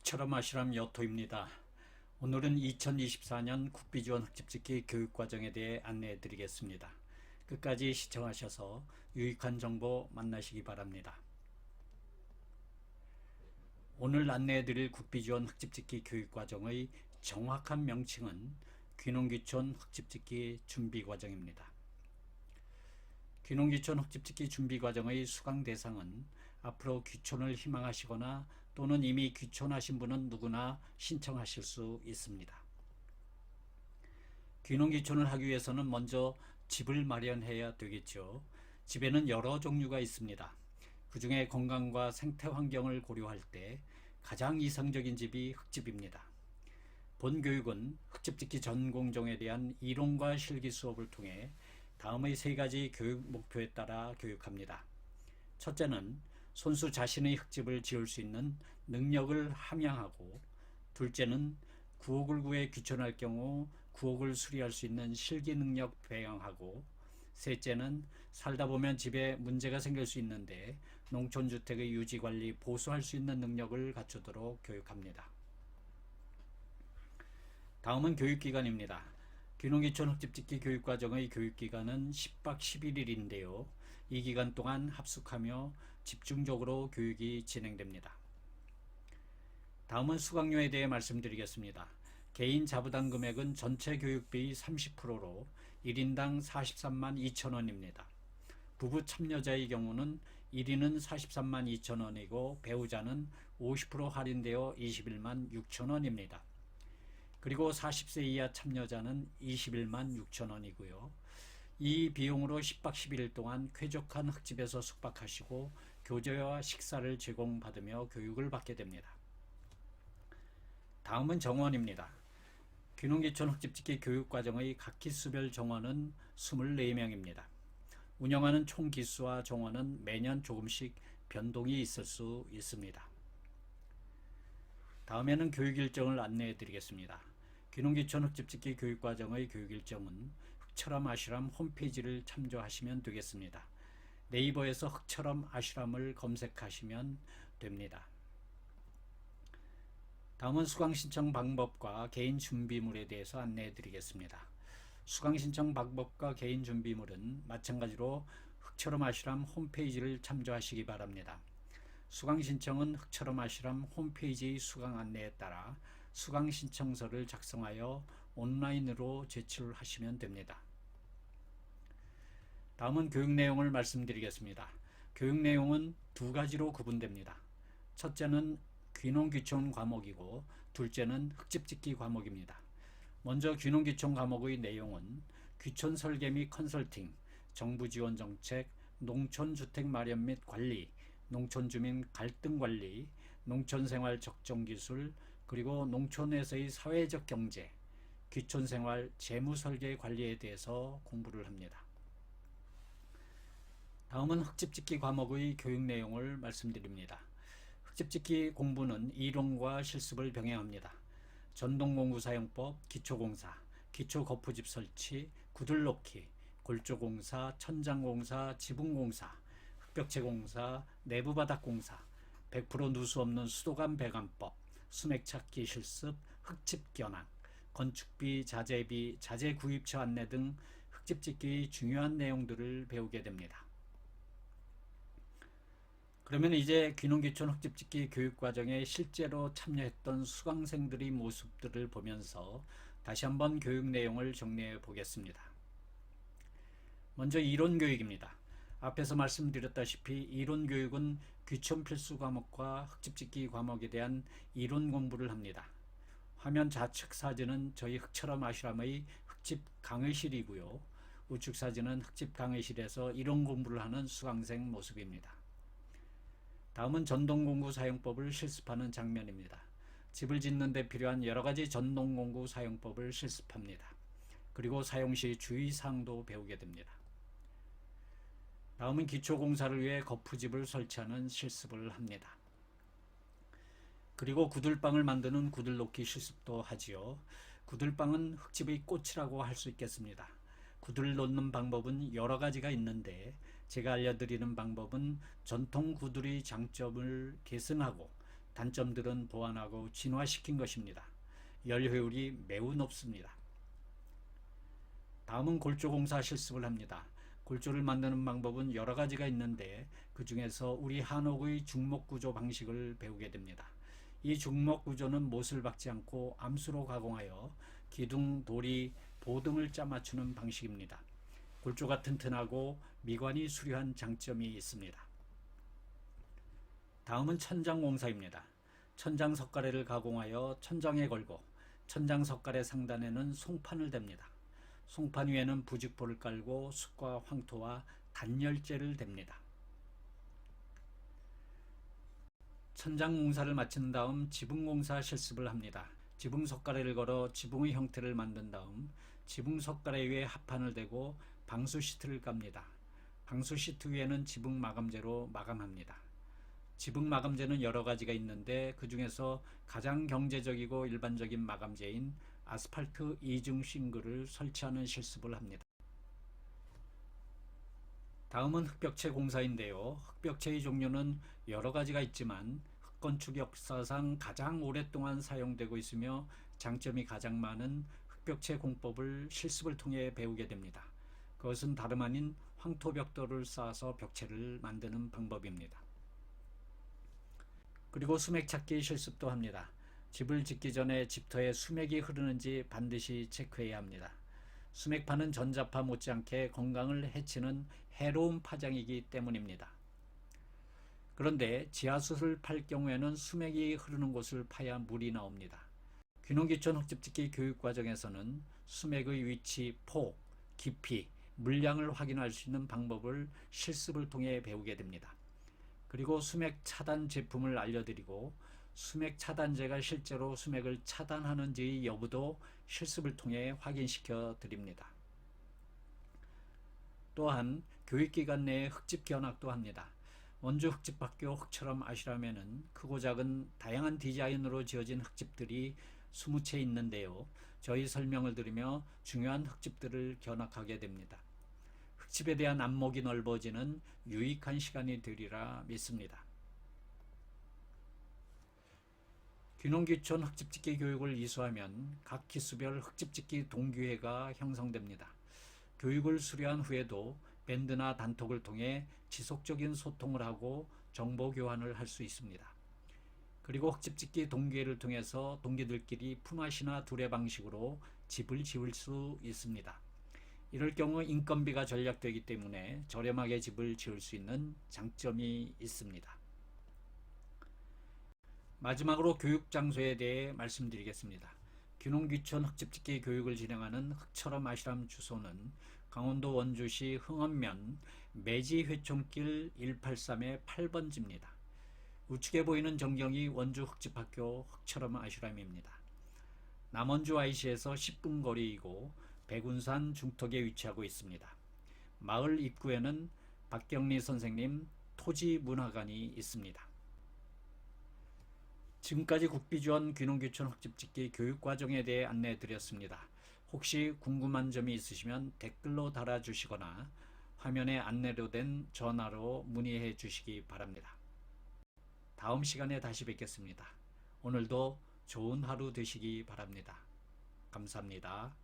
흑철암 아시람 여토입니다. 오늘은 2024년 국비지원 흑집짓기 교육과정에 대해 안내해 드리겠습니다. 끝까지 시청하셔서 유익한 정보 만나시기 바랍니다. 오늘 안내해 드릴 국비지원 흑집짓기 교육과정의 정확한 명칭은 귀농귀촌 흑집짓기 준비과정입니다. 귀농귀촌 흑집짓기 준비과정의 수강 대상은 앞으로 귀촌을 희망하시거나 또는 이미 귀촌하신 분은 누구나 신청하실 수 있습니다. 귀농귀촌을 하기 위해서는 먼저 집을 마련해야 되겠죠. 집에는 여러 종류가 있습니다. 그 중에 건강과 생태 환경을 고려할 때 가장 이상적인 집이 흑집입니다. 본 교육은 흑집짓기 전공종에 대한 이론과 실기 수업을 통해 다음의 세 가지 교육 목표에 따라 교육합니다. 첫째는 손수 자신의 흑집을 지을 수 있는 능력을 함양하고, 둘째는 구옥을 구해 귀촌할 경우 구옥을 수리할 수 있는 실기 능력 배양하고, 셋째는 살다 보면 집에 문제가 생길 수 있는데 농촌주택의 유지관리 보수할 수 있는 능력을 갖추도록 교육합니다. 다음은 교육기간입니다. 귀농귀촌 흑집짓기 교육과정의 교육기간은 10박 11일인데요. 이 기간 동안 합숙하며 집중적으로 교육이 진행됩니다. 다음은 수강료에 대해 말씀드리겠습니다. 개인 자부담 금액은 전체 교육비의 30%로 1인당 43만 2천원입니다. 부부 참여자의 경우는 1인은 43만 2천원이고 배우자는 50% 할인되어 21만 6천원입니다. 그리고 40세 이하 참여자는 21만 6천원이고요. 이 비용으로 10박 11일 동안 쾌적한 흑집에서 숙박하시고 교재와 식사를 제공받으며 교육을 받게 됩니다. 다음은 정원입니다. 귀농귀촌 흑집짓기 교육과정의 각 기수별 정원은 24명입니다. 운영하는 총 기수와 정원은 매년 조금씩 변동이 있을 수 있습니다. 다음에는 교육 일정을 안내해 드리겠습니다. 귀농귀촌 흑집짓기 교육과정의 교육 일정은 흑철암 아슈람 홈페이지를 참조하시면 되겠습니다. 네이버에서 흑철암 아슈람을 검색하시면 됩니다. 다음은 수강 신청 방법과 개인 준비물에 대해서 안내해 드리겠습니다. 수강 신청 방법과 개인 준비물은 마찬가지로 흑철암 아슈람 홈페이지를 참조하시기 바랍니다. 수강 신청은 흑철암 아슈람 홈페이지의 수강 안내에 따라 수강 신청서를 작성하여 온라인으로 제출하시면 됩니다. 다음은 교육 내용을 말씀드리겠습니다. 교육 내용은 두 가지로 구분됩니다. 첫째는 귀농귀촌 과목이고 둘째는 흑집짓기 과목입니다. 먼저 귀농귀촌 과목의 내용은 귀촌 설계 및 컨설팅, 정부 지원 정책, 농촌주택 마련 및 관리, 농촌주민 갈등 관리, 농촌생활 적정기술, 그리고 농촌에서의 사회적 경제, 귀촌생활 재무설계 관리에 대해서 공부를 합니다. 다음은 흑집짓기 과목의 교육 내용을 말씀드립니다. 흑집짓기 공부는 이론과 실습을 병행합니다. 전동공구사용법, 기초공사, 기초거푸집 설치, 구들놓기, 골조공사, 천장공사, 지붕공사, 흑벽체공사, 내부바닥공사, 100% 누수 없는 수도관 배관법, 수맥찾기 실습, 흑집 견학, 건축비, 자재비, 자재 구입처 안내 등 흑집짓기의 중요한 내용들을 배우게 됩니다. 그러면 이제 귀농귀촌 흑집짓기 교육과정에 실제로 참여했던 수강생들의 모습들을 보면서 다시 한번 교육 내용을 정리해 보겠습니다. 먼저 이론교육입니다. 앞에서 말씀드렸다시피 이론교육은 귀촌 필수 과목과 흑집짓기 과목에 대한 이론 공부를 합니다. 화면 좌측 사진은 저희 흑철암 아슈람의 흑집 강의실이고요. 우측 사진은 흑집 강의실에서 이론 공부를 하는 수강생 모습입니다. 다음은 전동공구 사용법을 실습하는 장면입니다. 집을 짓는 데 필요한 여러가지 전동공구 사용법을 실습합니다. 그리고 사용시 주의사항도 배우게 됩니다. 다음은 기초공사를 위해 거푸집을 설치하는 실습을 합니다. 그리고 구들방을 만드는 구들놓기 실습도 하지요. 구들방은 흑집의 꽃이라고 할 수 있겠습니다. 구들을 놓는 방법은 여러 가지가 있는데 제가 알려드리는 방법은 전통 구들의 장점을 계승하고 단점들은 보완하고 진화시킨 것입니다. 열효율이 매우 높습니다. 다음은 골조공사 실습을 합니다. 골조를 만드는 방법은 여러 가지가 있는데 그 중에서 우리 한옥의 중목구조 방식을 배우게 됩니다. 이 중목구조는 못을 박지 않고 암수로 가공하여 기둥, 도리, 보등을 짜 맞추는 방식입니다. 골조가 튼튼하고 미관이 수려한 장점이 있습니다. 다음은 천장공사입니다. 천장 석가래를 가공하여 천장에 걸고 천장 석가래 상단에는 송판을 댑니다. 송판 위에는 부직포를 깔고 숯과 황토와 단열재를 댑니다. 천장 공사를 마친 다음 지붕공사 실습을 합니다. 지붕 석가래를 걸어 지붕의 형태를 만든 다음 지붕 석가래 위에 합판을 대고 방수 시트를 깝니다. 방수 시트 위에는 지붕 마감재로 마감합니다. 지붕 마감재는 여러 가지가 있는데 그 중에서 가장 경제적이고 일반적인 마감재인 아스팔트 이중 싱글을 설치하는 실습을 합니다. 다음은 흙벽체 공사인데요. 흙벽체의 종류는 여러 가지가 있지만 흙건축 역사상 가장 오랫동안 사용되고 있으며 장점이 가장 많은 흙벽체 공법을 실습을 통해 배우게 됩니다. 그것은 다름 아닌 황토벽돌을 쌓아서 벽체를 만드는 방법입니다. 그리고 수맥 찾기 실습도 합니다. 집을 짓기 전에 집터에 수맥이 흐르는지 반드시 체크해야 합니다. 수맥파는 전자파 못지않게 건강을 해치는 해로운 파장이기 때문입니다. 그런데 지하수를 팔 경우에는 수맥이 흐르는 곳을 파야 물이 나옵니다. 귀농귀촌 흙집짓기 교육과정에서는 수맥의 위치, 폭, 깊이, 물량을 확인할 수 있는 방법을 실습을 통해 배우게 됩니다. 그리고 수맥 차단 제품을 알려드리고 수맥 차단제가 실제로 수맥을 차단하는지의 여부도 실습을 통해 확인시켜 드립니다. 또한 교육기관 내에 흙집 견학도 합니다. 원주 흙집학교 흙처럼 아시라면은 크고 작은 다양한 디자인으로 지어진 흙집들이 20채 있는데요. 저희 설명을 들으며 중요한 흙집들을 견학하게 됩니다. 흙집에 대한 안목이 넓어지는 유익한 시간이 되리라 믿습니다. 귀농귀촌 흙집짓기 교육을 이수하면 각 기수별 흙집짓기 동기회가 형성됩니다. 교육을 수료한 후에도 밴드나 단톡을 통해 지속적인 소통을 하고 정보 교환을 할 수 있습니다. 그리고 흙집짓기 동기회를 통해서 동기들끼리 품앗이나 두레 방식으로 집을 지을 수 있습니다. 이럴 경우 인건비가 절약되기 때문에 저렴하게 집을 지을 수 있는 장점이 있습니다. 마지막으로 교육 장소에 대해 말씀드리겠습니다. 귀농귀촌 흙집짓기 교육을 진행하는 흙처럼 아시람 주소는 강원도 원주시 흥원면 매지회촌길 183의 8번지입니다. 우측에 보이는 전경이 원주 흙집학교 흙처럼 아시람입니다. 남원주 IC에서 10분 거리이고 백운산 중턱에 위치하고 있습니다. 마을 입구에는 박경리 선생님 토지문화관이 있습니다. 지금까지 국비지원 귀농귀촌 흙집짓기 교육과정에 대해 안내해 드렸습니다. 혹시 궁금한 점이 있으시면 댓글로 달아주시거나 화면에 안내로 된 전화로 문의해 주시기 바랍니다. 다음 시간에 다시 뵙겠습니다. 오늘도 좋은 하루 되시기 바랍니다. 감사합니다.